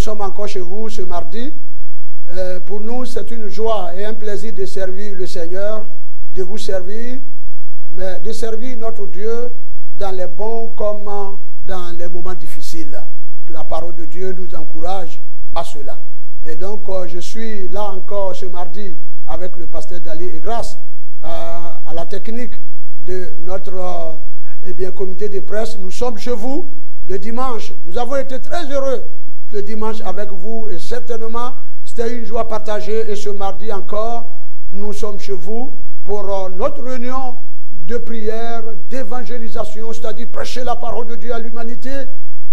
sommes encore chez vous ce mardi. Pour nous, c'est une joie et un plaisir de servir le Seigneur, de vous servir, mais de servir notre Dieu dans les bons comme dans les moments difficiles. La parole de Dieu nous encourage à cela. Et donc, je suis là encore ce mardi avec le pasteur Dali et grâce à la technique de notre comité de presse. Nous sommes chez vous le dimanche. Nous avons été très heureux le dimanche avec vous et certainement c'était une joie partagée. Et ce mardi encore, nous sommes chez vous pour notre réunion de prière, d'évangélisation, c'est-à-dire prêcher la parole de Dieu à l'humanité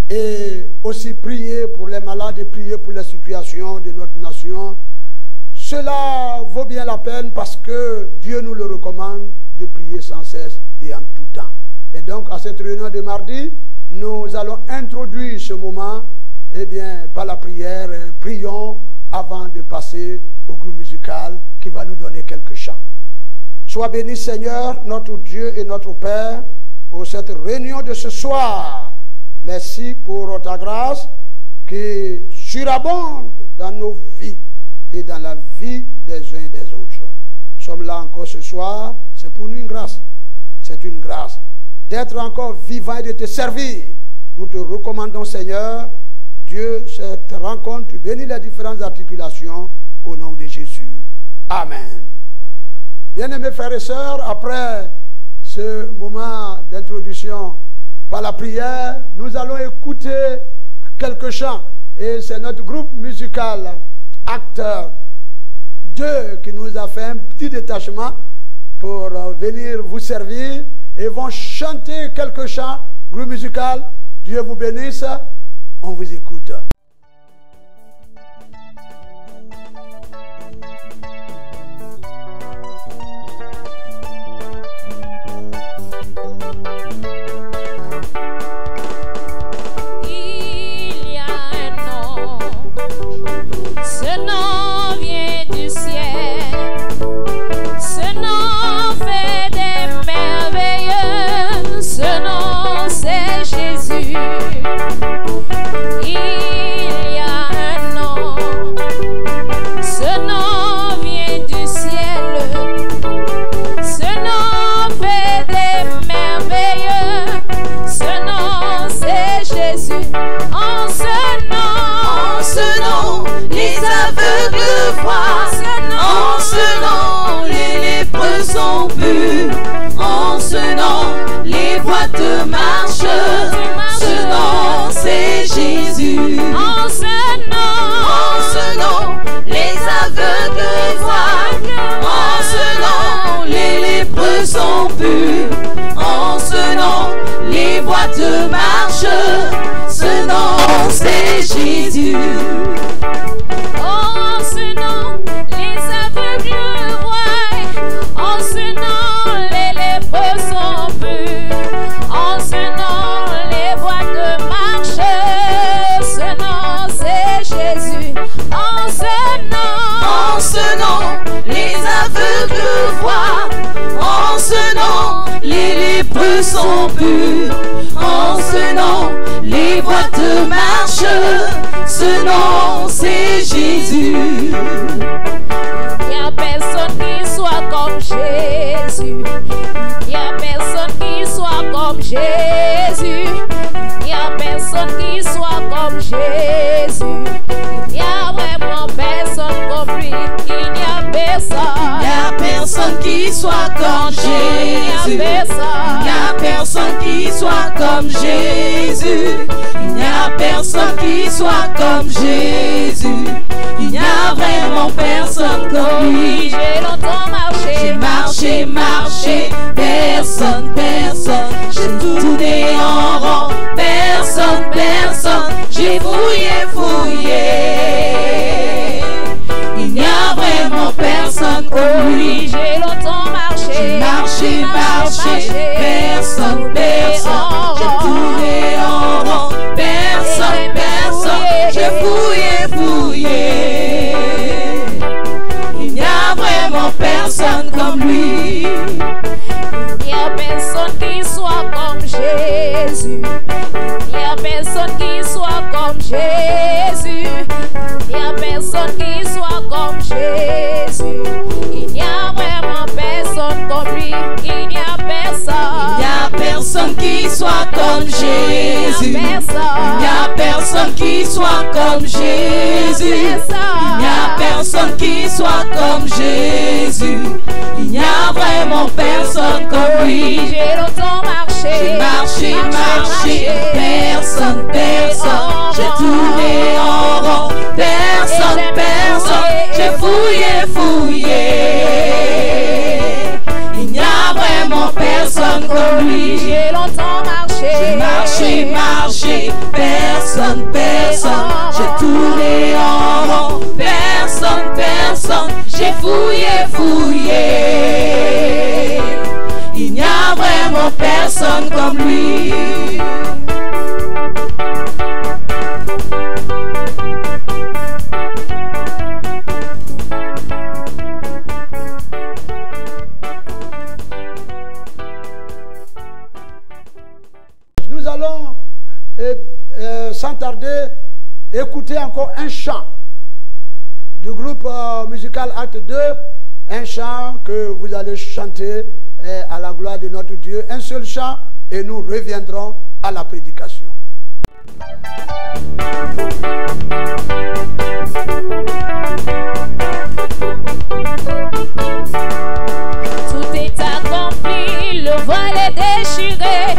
et aussi prier pour les malades et prier pour la situation de notre nation. Cela vaut bien la peine parce que Dieu nous le recommande de prier sans cesse et en tout temps. Et donc, à cette réunion de mardi, nous allons introduire ce moment par la prière. Prions avant de passer au groupe musical qui va nous donner quelques chants. Sois béni, Seigneur, notre Dieu et notre Père, pour cette réunion de ce soir. Merci pour ta grâce qui surabonde dans nos vies et dans la vie des uns et des autres. Nous sommes là encore ce soir, c'est pour nous une grâce. C'est une grâce d'être encore vivant et de te servir. Nous te recommandons, Seigneur, Dieu, cette rencontre, tu bénis les différentes articulations au nom de Jésus. Amen. Bien-aimés frères et sœurs, après ce moment d'introduction par la prière, nous allons écouter quelques chants. Et c'est notre groupe musical Acte 2 qui nous a fait un petit détachement pour venir vous servir et vont chanter quelques chants. Groupe musical, Dieu vous bénisse. On vous écoute. En ce nom, les lépreux sont purs. En ce nom, les boiteux marchent. Ce nom, c'est Jésus. En ce nom, les aveugles voient. En ce nom, les lépreux sont purs. En ce nom, les boiteux marchent. Ce nom, c'est Jésus. En ce nom, les aveugles voient. En ce nom, les lépreux sont purs. En ce nom, les boiteux marchent. Ce nom, c'est Jésus. En ce nom, les aveugles voient. En ce nom, les lépreux sont purs. En ce nom, les boiteux marchent. Ce nom, c'est Jésus. Il n'y a personne qui soit comme Jésus. Il n'y a personne qui soit comme Jésus. Il n'y a personne qui soit comme Jésus. Il n'y a vraiment personne comme lui. Il n'y a personne. Il n'y a personne qui soit comme Jésus. Il n'y a personne qui soit comme Jésus. Il n'y a personne qui soit comme Jésus. Il n'y a vraiment personne comme lui. J'ai longtemps marché, marché, personne, j'ai tourné en rond, personne, j'ai fouillé, il n'y a vraiment personne comme lui. J'ai longtemps marché, personne, j'ai tourné en rond, personne, j'ai fouillé, il n'y a vraiment personne comme lui. Il n'y a personne qui soit comme Jésus. Il n'y a personne qui soit comme Jésus. Il n'y a personne qui soit comme Jésus. Il n'y a personne qui soit comme Jésus. Il n'y a vraiment personne comme lui. J'ai longtemps marché. J'ai marché, personne, personne. J'ai tourné en rond, personne, personne. J'ai fouillé. Il n'y a vraiment personne comme lui. J'ai longtemps marché. J'ai marché, personne, personne. J'ai tourné en rond, personne, personne. J'ai fouillé. Il n'y a vraiment personne comme lui. Nous allons, sans tarder, écouter encore un chant du groupe musical Acte 2, un chant que vous allez chanter à la gloire de notre Dieu, un seul chant, et nous reviendrons à la prédication. Tout est accompli, le voile est déchiré.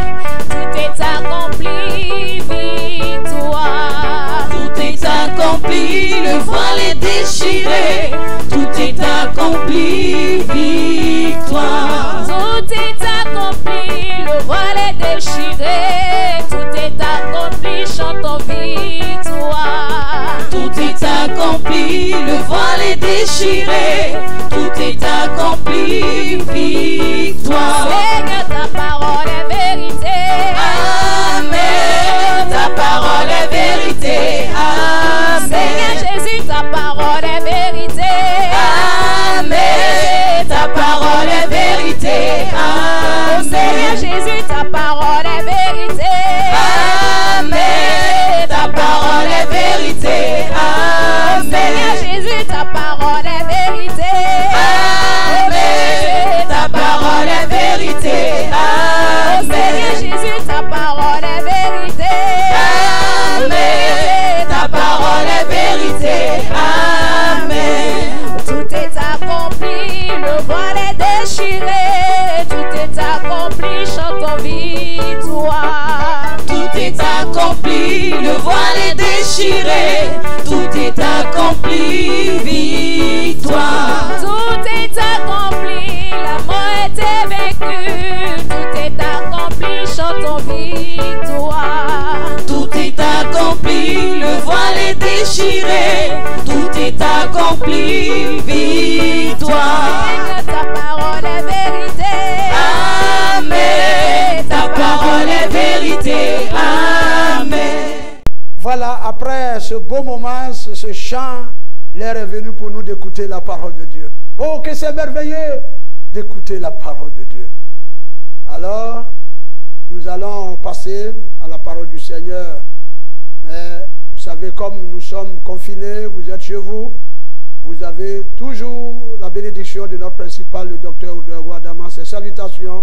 Tout est accompli, victoire. Tout est accompli, le voile est déchiré. Tout est accompli, victoire. Tout est accompli, le voile est déchiré. Tout est accompli, chantons victoire. Tout est accompli, le voile est déchiré. Tout est accompli, victoire. Seigneur, ta parole est vérité. Amen. Ta parole est vérité. Amen. Seigneur Jésus, ta parole est vérité. Amen. Ta parole est vérité. Oh Seigneur Jésus, ta parole est vérité. Amen. Ta parole est vérité. Oh Seigneur Jésus, ta parole est vérité. Amen. Ta parole est vérité. Oh Seigneur Jésus, ta parole est vérité. Amen. Ta parole est vérité. Amen. Tout est accompli, le voile est déchiré. Tout est accompli, chantons victoire. Tout est accompli, le voile est déchiré. Tout est accompli, victoire. Tout est accompli, la mort était vaincue. Tout est accompli, chantons victoire. Tout est accompli, le voile est déchiré. Tout est accompli, victoire. Seigneur, ta parole est vérité. Amen. Ta parole est vérité. Amen. Voilà, après ce beau moment, ce chant, l'heure est venue pour nous d'écouter la parole de Dieu. Oh, que c'est merveilleux d'écouter la parole de Dieu. Alors, nous allons passer à la parole du Seigneur. Mais vous savez, comme nous sommes confinés, vous êtes chez vous, vous avez toujours la bénédiction de notre principal, le docteur Ouadama, ses salutations.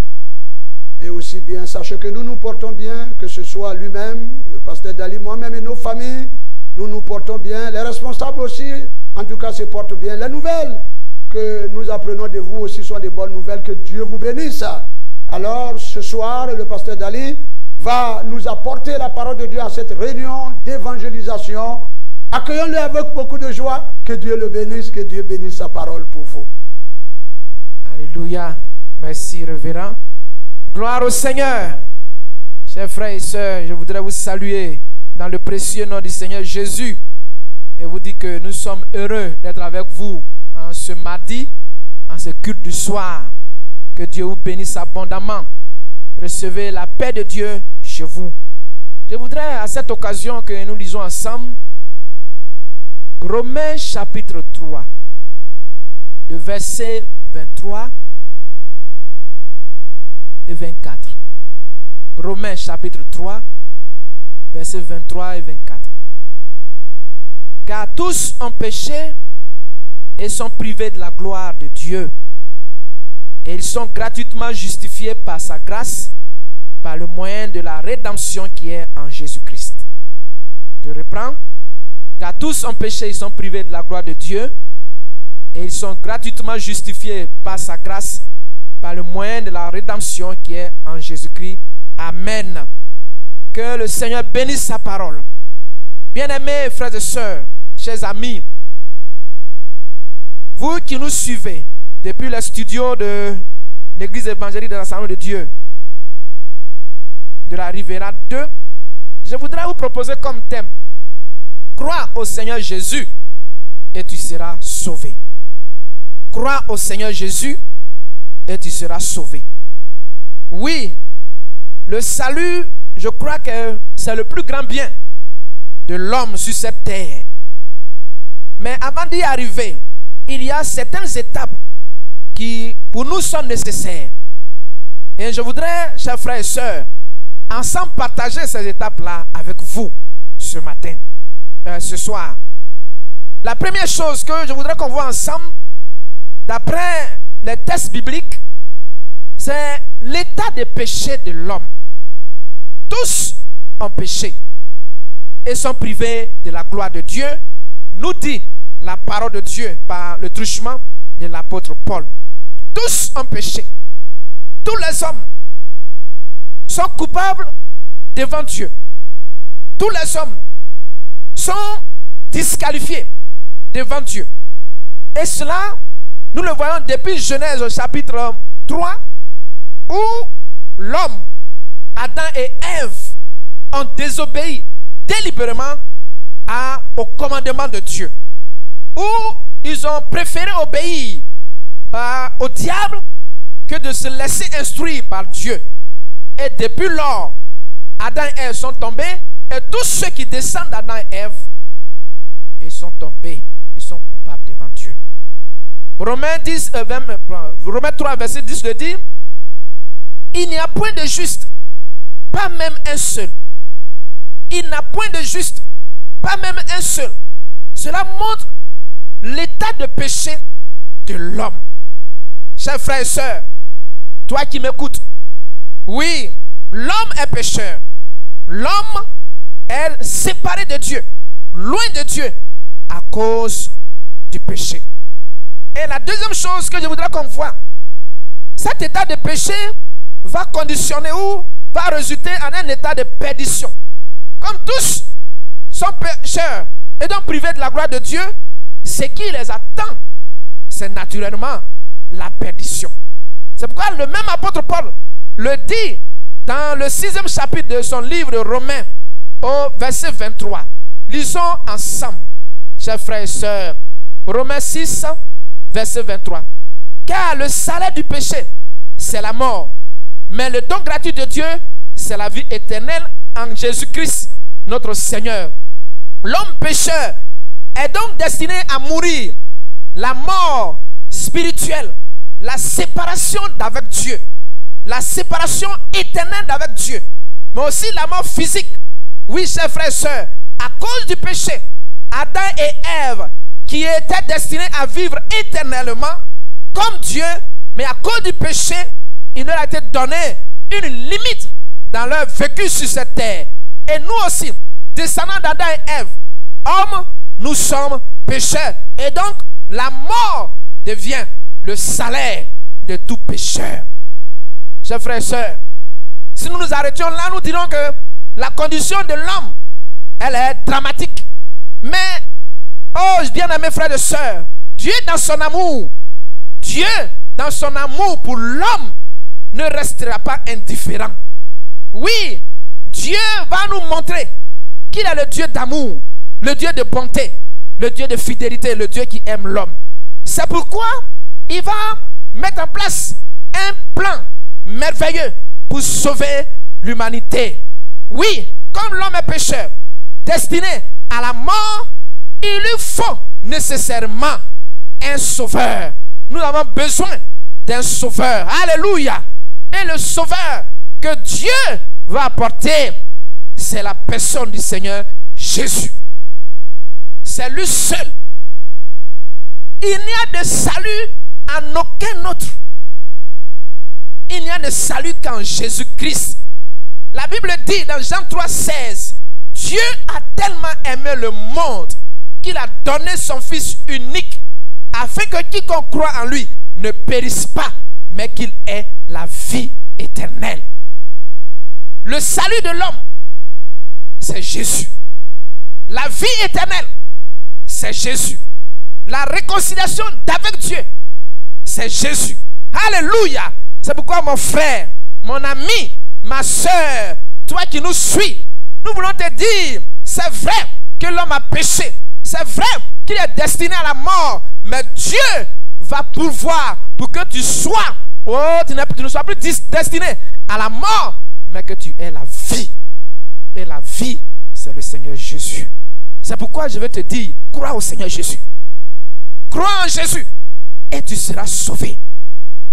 Et aussi bien, sachez que nous nous portons bien, que ce soit lui-même, le pasteur Dali, moi-même et nos familles, nous nous portons bien. Les responsables aussi, en tout cas, se portent bien. Les nouvelles que nous apprenons de vous aussi sont des bonnes nouvelles. Que Dieu vous bénisse. Alors, ce soir, le pasteur Dali va nous apporter la parole de Dieu à cette réunion d'évangélisation. Accueillons-le avec beaucoup de joie. Que Dieu le bénisse, que Dieu bénisse sa parole pour vous. Alléluia. Merci, révérend. Gloire au Seigneur. Chers frères et sœurs, je voudrais vous saluer dans le précieux nom du Seigneur Jésus et vous dire que nous sommes heureux d'être avec vous en ce mardi, en ce culte du soir. Que Dieu vous bénisse abondamment. Recevez la paix de Dieu chez vous. Je voudrais à cette occasion que nous lisons ensemble Romains chapitre 3, le verset 23 et 24. Romains chapitre 3, versets 23 et 24. Car tous ont péché et sont privés de la gloire de Dieu. Et ils sont gratuitement justifiés par sa grâce, par le moyen de la rédemption qui est en Jésus-Christ. Je reprends. Car tous ont péché, ils sont privés de la gloire de Dieu. Et ils sont gratuitement justifiés par sa grâce, par le moyen de la rédemption qui est en Jésus-Christ. Amen. Que le Seigneur bénisse sa parole. Bien-aimés frères et sœurs, chers amis, vous qui nous suivez depuis le studio de l'église évangélique de l'Assemblée de Dieu, de la Rivera 2, je voudrais vous proposer comme thème: crois au Seigneur Jésus et tu seras sauvé. Crois au Seigneur Jésus et tu seras sauvé. Oui, le salut, je crois que c'est le plus grand bien de l'homme sur cette terre. Mais avant d'y arriver, il y a certaines étapes qui pour nous sont nécessaires. Et je voudrais, chers frères et sœurs, ensemble partager ces étapes-là avec vous ce matin, ce soir. La première chose que je voudrais qu'on voit ensemble, d'après les textes bibliques, c'est l'état de péché de l'homme. Tous ont péché et sont privés de la gloire de Dieu, nous dit la parole de Dieu par le truchement de l'apôtre Paul. Tous ont péché. Tous les hommes sont coupables devant Dieu. Tous les hommes sont disqualifiés devant Dieu. Et cela, nous le voyons depuis Genèse au chapitre 3, où l'homme, Adam et Ève, ont désobéi délibérément au commandement de Dieu. Où ils ont préféré obéir au diable que de se laisser instruire par Dieu. Et depuis lors, Adam et Ève sont tombés, et tous ceux qui descendent d'Adam et Ève, ils sont tombés, ils sont coupables devant Dieu. Romains 3, verset 10 le dit: il n'y a point de juste, pas même un seul. Il n'a point de juste, pas même un seul. Cela montre l'état de péché de l'homme. Chers frères et sœurs, toi qui m'écoutes, oui, l'homme est pécheur. L'homme est séparé de Dieu, loin de Dieu, à cause du péché. Et la deuxième chose que je voudrais qu'on voit, cet état de péché va conditionner ou va résulter en un état de perdition. Comme tous sont pécheurs et donc privés de la gloire de Dieu, ce qui les attend, c'est naturellement la perdition. C'est pourquoi le même apôtre Paul le dit dans le 6e chapitre de son livre de Romains, au verset 23. Lisons ensemble, chers frères et sœurs. Romains 6, verset 23. Car le salaire du péché, c'est la mort. Mais le don gratuit de Dieu, c'est la vie éternelle en Jésus-Christ, notre Seigneur. L'homme pécheur est donc destiné à mourir. La mort spirituelle, la séparation d'avec Dieu, la séparation éternelle d'avec Dieu, mais aussi la mort physique. Oui, chers frères et sœurs, à cause du péché, Adam et Ève, qui étaient destinés à vivre éternellement comme Dieu, mais à cause du péché, il leur a été donné une limite dans leur vécu sur cette terre. Et nous aussi, descendants d'Adam et Ève, hommes, nous sommes pécheurs. Et donc, la mort devient le salaire de tout pécheur. Chers frères et sœurs, si nous nous arrêtions là, nous dirons que la condition de l'homme, elle est dramatique. Mais, oh, bien-aimés frères et sœurs, Dieu dans son amour, Dieu dans son amour pour l'homme ne restera pas indifférent. Oui, Dieu va nous montrer qu'il est le Dieu d'amour, le Dieu de bonté, le Dieu de fidélité, le Dieu qui aime l'homme. C'est pourquoi il va mettre en place un plan merveilleux pour sauver l'humanité. Oui, comme l'homme est pécheur, destiné à la mort, il lui faut nécessairement un sauveur. Nous avons besoin d'un sauveur. Alléluia. Et le sauveur que Dieu va apporter, c'est la personne du Seigneur Jésus. C'est lui seul. Il n'y a de salut en aucun autre. Il n'y a de salut qu'en Jésus-Christ. La Bible dit dans Jean 3,16, Dieu a tellement aimé le monde qu'il a donné son Fils unique afin que quiconque croit en lui ne périsse pas, mais qu'il ait la vie éternelle. Le salut de l'homme, c'est Jésus. La vie éternelle, c'est Jésus. La réconciliation d'avec Dieu, c'est Jésus. Alléluia. C'est pourquoi mon frère, mon ami, ma soeur, toi qui nous suis, nous voulons te dire, c'est vrai que l'homme a péché. C'est vrai qu'il est destiné à la mort. Mais Dieu va pourvoir pour que tu sois, tu ne sois plus destiné à la mort, mais que tu aies la vie. Et la vie, c'est le Seigneur Jésus. C'est pourquoi je vais te dire, crois au Seigneur Jésus. Crois en Jésus et tu seras sauvé.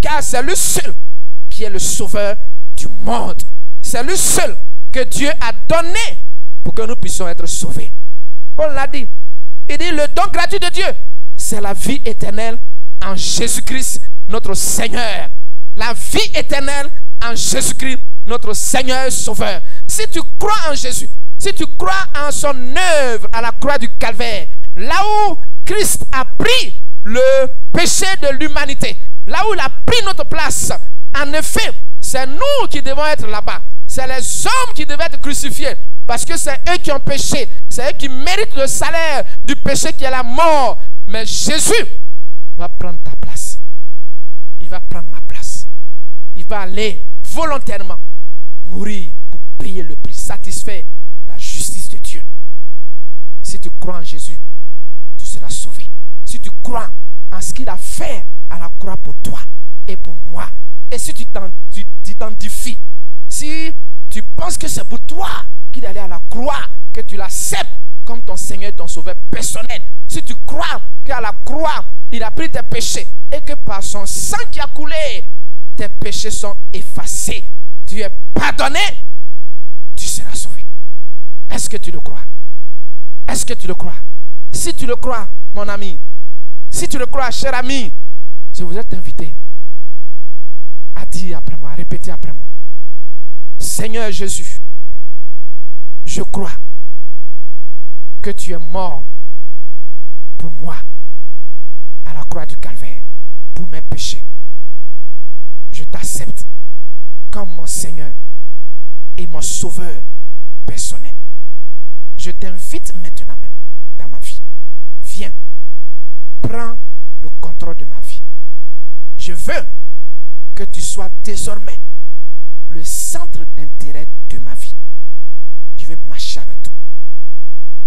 Car c'est le seul qui est le sauveur du monde. C'est le seul que Dieu a donné pour que nous puissions être sauvés. Paul l'a dit. Il dit le don gratuit de Dieu, c'est la vie éternelle en Jésus-Christ, notre Seigneur. La vie éternelle en Jésus-Christ, notre Seigneur et Sauveur. Si tu crois en Jésus, si tu crois en son œuvre à la croix du Calvaire, là où Christ a pris le péché de l'humanité, là où il a pris notre place, en effet, c'est nous qui devons être là-bas. C'est les hommes qui devaient être crucifiés parce que c'est eux qui ont péché. C'est eux qui méritent le salaire du péché qui est la mort. Mais Jésus va prendre ta place. Il va prendre ma place. Il va aller volontairement mourir pour payer le prix, satisfaire la justice de Dieu. Si tu crois en Jésus, tu seras sauvé. Si tu crois en ce qu'il a fait à la croix pour toi et pour moi, et si tu t'identifies, si tu penses que c'est pour toi qu'il est allé à la croix, que tu l'acceptes comme ton Seigneur et ton Sauveur personnel, si tu crois qu'à la croix, il a pris tes péchés et que par son sang qui a coulé, tes péchés sont effacés, tu es pardonné, tu seras sauvé. Est-ce que tu le crois? Est-ce que tu le crois? Si tu le crois, mon ami, si tu le crois, cher ami, je vous ai invité à dire après moi, à répéter après moi. Seigneur Jésus, je crois que tu es mort pour moi à la croix du Calvaire, pour mes péchés. Je t'accepte comme mon Seigneur et mon Sauveur personnel. Je t'invite maintenant dans ma vie. Viens, prends le contrôle de ma vie. Je veux que tu sois désormais le centre d'intérêt de ma vie. Je vais marcher avec toi.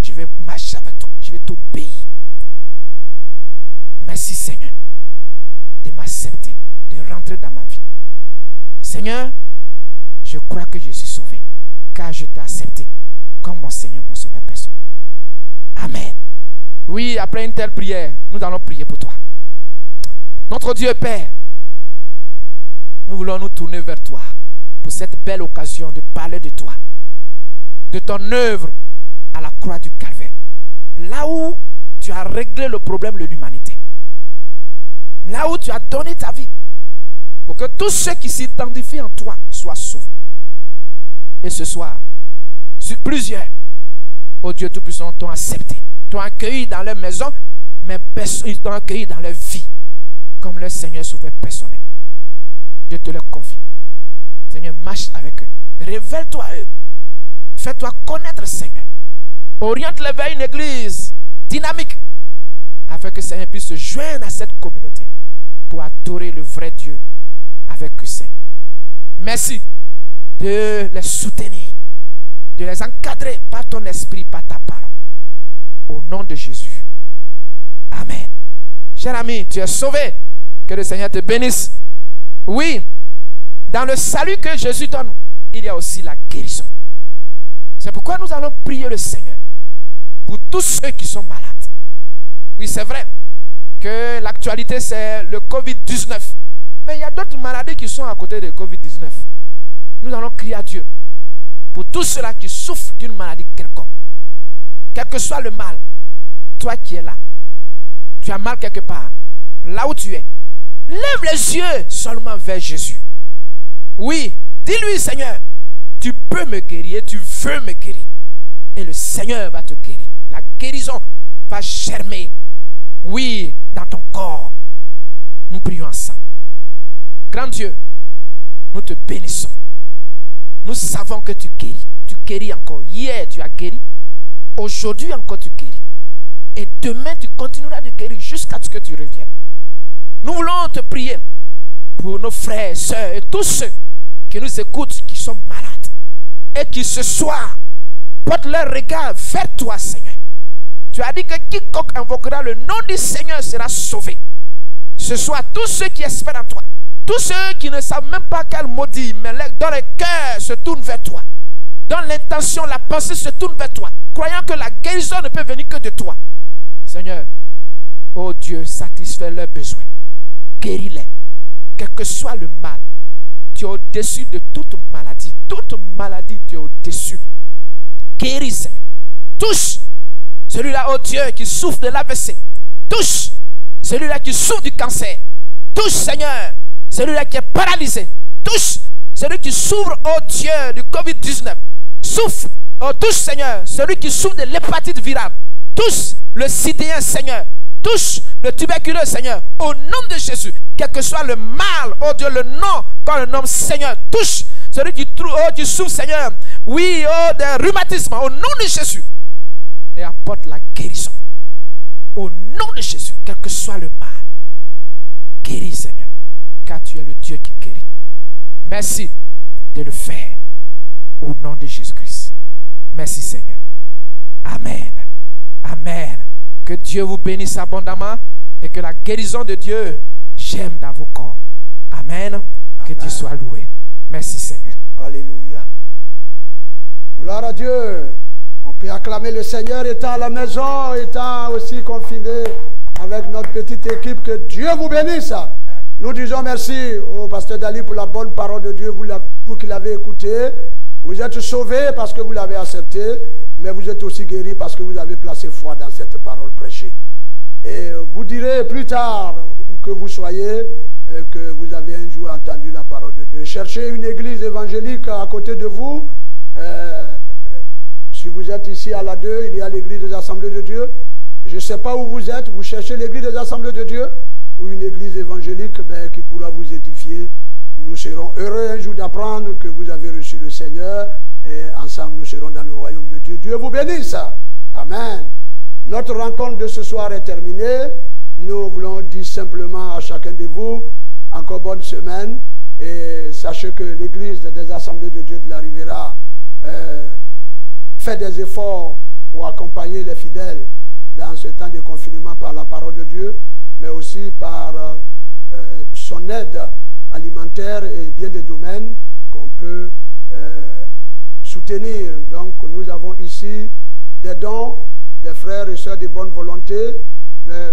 Je vais marcher avec toi. Je vais t'obéir. Merci Seigneur de m'accepter, de rentrer dans ma vie. Seigneur, je crois que je suis sauvé car je t'ai accepté comme mon Seigneur, mon Sauveur personnel. Amen. Oui, après une telle prière, nous allons prier pour toi. Notre Dieu Père, nous voulons nous tourner vers toi pour cette belle occasion de parler de toi, de ton œuvre à la croix du Calvaire, là où tu as réglé le problème de l'humanité, là où tu as donné ta vie pour que tous ceux qui s'identifient en toi soient sauvés. Et ce soir, sur plusieurs, oh Dieu Tout-Puissant, t'ont accepté, t'ont accueilli dans leur maison, mais ils t'ont accueilli dans leur vie comme leur Seigneur Sauveur personnel. Je te le confie. Seigneur, marche avec eux. Révèle-toi à eux. Fais-toi connaître, Seigneur. Oriente-les vers une église dynamique afin que Seigneur puisse se joindre à cette communauté pour adorer le vrai Dieu avec eux, Seigneur. Merci de les soutenir, de les encadrer par ton esprit, par ta parole. Au nom de Jésus. Amen. Cher ami, tu es sauvé. Que le Seigneur te bénisse. Oui, dans le salut que Jésus donne, il y a aussi la guérison. C'est pourquoi nous allons prier le Seigneur pour tous ceux qui sont malades. Oui, c'est vrai que l'actualité c'est le Covid-19. Mais il y a d'autres maladies qui sont à côté de Covid-19. Nous allons crier à Dieu pour tous ceux-là qui souffrent d'une maladie quelconque. Quel que soit le mal, toi qui es là, tu as mal quelque part, là où tu es, lève les yeux seulement vers Jésus. Oui, dis-lui, Seigneur, tu peux me guérir, tu veux me guérir. et le Seigneur va te guérir. La guérison va germer, oui, dans ton corps. Nous prions ensemble. Grand Dieu, nous te bénissons. Nous savons que tu guéris. Tu guéris encore. Hier, tu as guéri. Aujourd'hui encore, tu guéris. Et demain, tu continueras de guérir jusqu'à ce que tu reviennes. Nous voulons te prier pour nos frères, sœurs et tous ceux qui nous écoutent, qui sont malades et qui ce soir portent leur regard vers toi, Seigneur. Tu as dit que quiconque invoquera le nom du Seigneur sera sauvé. Ce soir, tous ceux qui espèrent en toi, tous ceux qui ne savent même pas quel mot dire, mais dans le cœur se tournent vers toi. Dans l'intention, la pensée se tourne vers toi, croyant que la guérison ne peut venir que de toi. Seigneur, oh Dieu, satisfais leurs besoins. Guéris-les. Quel que soit le mal, tu es au-dessus de toute maladie. Toute maladie, tu es au-dessus. Guéris, Seigneur. Touche celui-là, oh Dieu, qui souffre de l'AVC. Touche celui-là qui souffre du cancer. Touche, Seigneur, celui-là qui est paralysé. Touche celui qui souffre, oh Dieu, du Covid-19. Souffre, oh touche, Seigneur, celui qui souffre de l'hépatite virale. Touche le sidéen, Seigneur. Touche le tuberculeux, Seigneur. Au nom de Jésus, quel que soit le mal, oh Dieu, le nom qu'on le nomme, Seigneur. Touche celui qui souffre, Seigneur. Oui, oh, des rhumatismes, au nom de Jésus. Et apporte la guérison. Au nom de Jésus, quel que soit le mal. Guéris, Seigneur, car tu es le Dieu qui guérit. Merci de le faire. Au nom de Jésus-Christ. Merci, Seigneur. Amen. Amen. Que Dieu vous bénisse abondamment et que la guérison de Dieu germe dans vos corps. Amen. Que Dieu soit loué. Merci, Seigneur. Alléluia. Gloire à Dieu. On peut acclamer le Seigneur étant à la maison, étant aussi confiné avec notre petite équipe. Que Dieu vous bénisse. Nous disons merci au pasteur Dali pour la bonne parole de Dieu. Vous qui l'avez écouté, vous êtes sauvés parce que vous l'avez accepté, mais vous êtes aussi guéris parce que vous avez placé foi dans cette parole prêchée. Et vous direz plus tard, où que vous soyez, que vous avez un jour entendu la parole de Dieu. Cherchez une église évangélique à côté de vous. Si vous êtes ici à la 2, il y a l'église des Assemblées de Dieu. Je ne sais pas où vous êtes, vous cherchez l'église des Assemblées de Dieu ou une église évangélique qui pourra vous édifier. Nous serons heureux un jour d'apprendre que vous avez reçu le Seigneur et ensemble nous serons dans le royaume de Dieu. Dieu vous bénisse. Amen. Notre rencontre de ce soir est terminée. Nous voulons dire simplement à chacun de vous, encore bonne semaine. Et sachez que l'église des Assemblées de Dieu de la Riviera fait des efforts pour accompagner les fidèles dans ce temps de confinement par la parole de Dieu, mais aussi par son aide alimentaire et bien des domaines qu'on peut soutenir. Donc nous avons ici des dons, des frères et sœurs de bonne volonté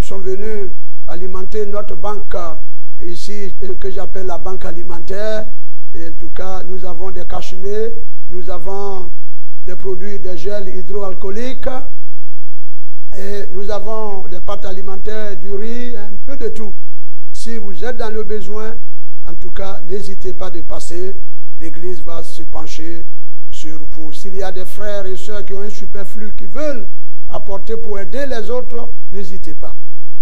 sont venus alimenter notre banque ici que j'appelle la banque alimentaire. Et en tout cas, nous avons des cache-nez, nous avons des produits, des gels hydroalcooliques, et nous avons des pâtes alimentaires, du riz, un peu de tout. Si vous êtes dans le besoin, en tout cas, n'hésitez pas de passer. L'église va se pencher sur vous. S'il y a des frères et sœurs qui ont un superflu, qui veulent apporter pour aider les autres, n'hésitez pas.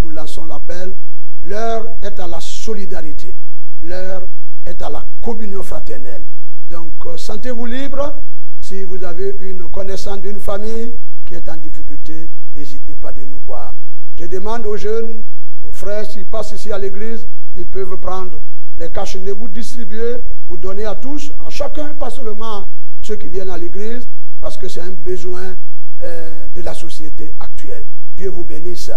Nous lançons l'appel. L'heure est à la solidarité. L'heure est à la communion fraternelle. Donc, sentez-vous libre. Si vous avez une connaissance d'une famille qui est en difficulté, n'hésitez pas de nous voir. Je demande aux jeunes, aux frères, s'ils passent ici à l'église, ils peuvent prendre les cache-nez, vous distribuer, vous donner à tous, à chacun, pas seulement ceux qui viennent à l'église, parce que c'est un besoin de la société actuelle. Dieu vous bénisse.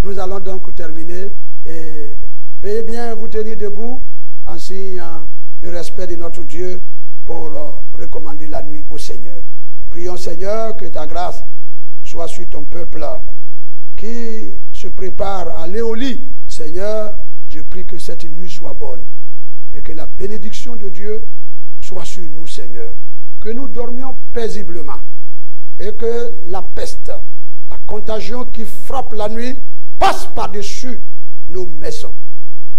Nous allons donc terminer et veuillez bien vous tenir debout en signe de respect de notre Dieu pour recommander la nuit au Seigneur. Prions Seigneur que ta grâce soit sur ton peuple qui se prépare à aller au lit. Seigneur, je prie que cette nuit soit bonne et que la bénédiction de Dieu soit sur nous, Seigneur. Que nous dormions paisiblement et que la peste, la contagion qui frappe la nuit passe par-dessus nos maisons,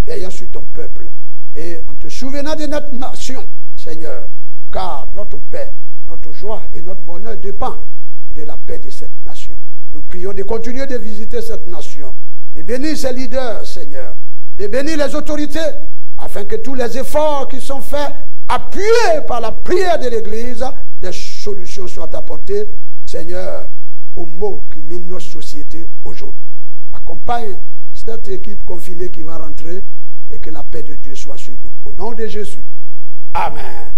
veillant sur ton peuple et en te souvenant de notre nation, Seigneur, car notre paix, notre joie et notre bonheur dépendent de la paix de cette nation. Nous prions de continuer de visiter cette nation, de bénir ses leaders, Seigneur, de bénir les autorités, afin que tous les efforts qui sont faits, appuyés par la prière de l'Église, des solutions soient apportées, Seigneur, aux maux qui minent nos sociétés aujourd'hui. Accompagne cette équipe confinée qui va rentrer et que la paix de Dieu soit sur nous. Au nom de Jésus. Amen.